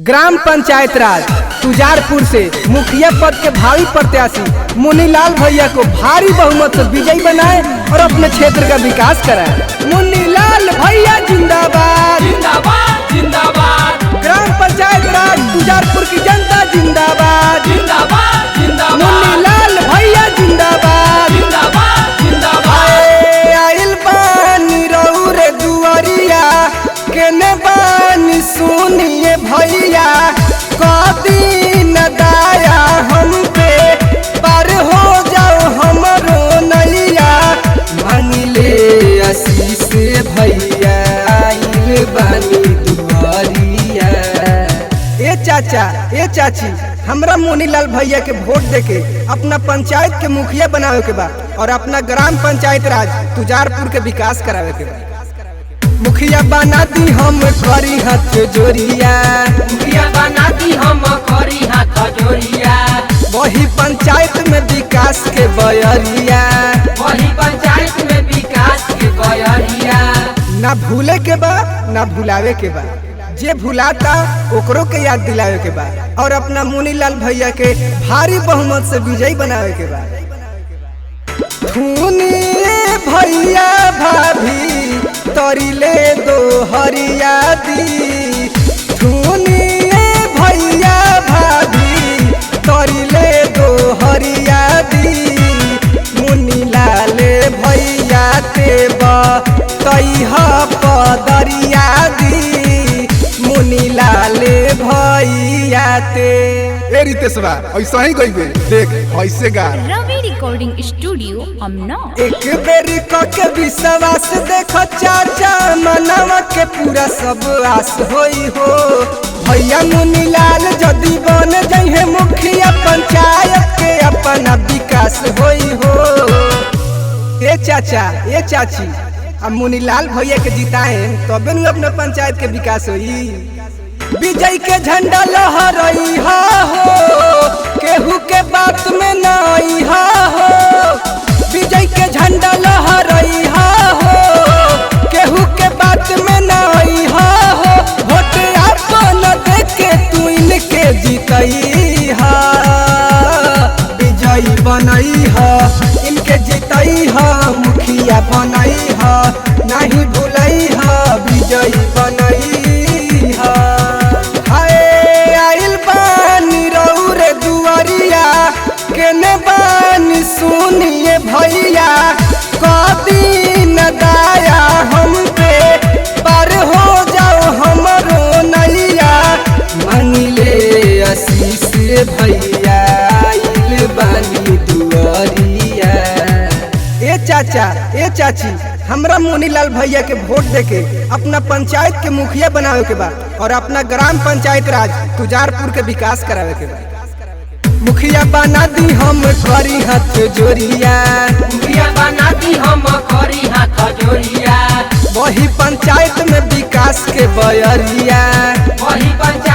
Gram panchayat राज तुजारपुर से मुखिया पद के भावी प्रत्याशी मुनीलाल भैया को भारी बहुमत से विजयी बनाए और अपने क्षेत्र का विकास कराए। मुनीलाल भैया जिंदाबाद जिंदाबाद जिंदाबाद। ग्राम पंचायत राज तुजारपुर की जनता जिंदाबाद जिंदाबाद जिंदाबाद। मुनीलाल भैया जिंदाबाद जिंदाबाद जिंदाबाद। आइल बानी रउरे दुआरिया केने बानी सुनिए भैया कदी न दाया हम पे पार हो जाओ हमरो नैया मांगिले आशीष भैया आइल बानी दुआरिया। ए चाचा ए चाची हमरा मुनीलाल भैया के वोट देके अपना पंचायत के मुखिया बनावे के बा और अपना ग्राम पंचायत राज तुजारपुर के विकास करावे के बा। मुखिया बना दी हम करी हाथ जोड़िया, मुखिया बना दी हम करी हाथ जोड़िया। वही पंचायत में विकास के बयरिया, वही पंचायत में विकास के बयरिया। ना भूले के बा ना भुलावे के बा, जे भुलाता ओकरो के याद दिलावे के बा और अपना मुनीलाल भैया के भारी बहुमत से विजयी बनावे के बा। भैया भाभी तोरिले दो हरिया दी, भैया भाभी तोरिले दो हरिया दी। मुनीलाल भैया ते तैहा पदरिया दी, मुनीलाल भैया ते। ए रितेशवा ऐसा ही गई देख ऐसे गा रवि रिकॉर्डिंग स्टूडियो अमना। एक बेर के विश्वास देखो चाचा मनवा के पूरा सब आस होई हो। भैया मुनीलाल जदी बन जइहे मुखिया पंचायत के अपना विकास होई हो। ए चाचा ए चाची अब मुनीलाल भैया के जिताए तबे न अपने पंचायत के विकास होई। विजय के झंडा लहरई हो केहू के बात में नहीं हो। विजय के झंडा लहरई हो केहू के बात में नहीं हो। वोट अपन देके तू इनके जीतई हो, विजयी बनई हो इनके जीतई हो, मुखिया बनई हो नहीं भूलई हो, विजयी बनई हो। आइल बानी रउरे दुआरिया केने बानी सुनिए भैया कदी न दाया हम पे पार हो जाओ हमरो नैया मांगिले आशीष भैया आइल बानी दुआरिया। ए चाचा ए चाची हमरा मुनीलाल भैया के वोट देके अपना पंचायत के मुखिया बनावे के बा और अपना ग्राम पंचायत राज तुजारपुर के विकास करावे के बा। मुखिया बना दी हम करी हाथ जोड़िया, मुखिया बना दी हम करी हाथ जोड़िया। वही पंचायत में विकास के बयरिया, वही पंचायत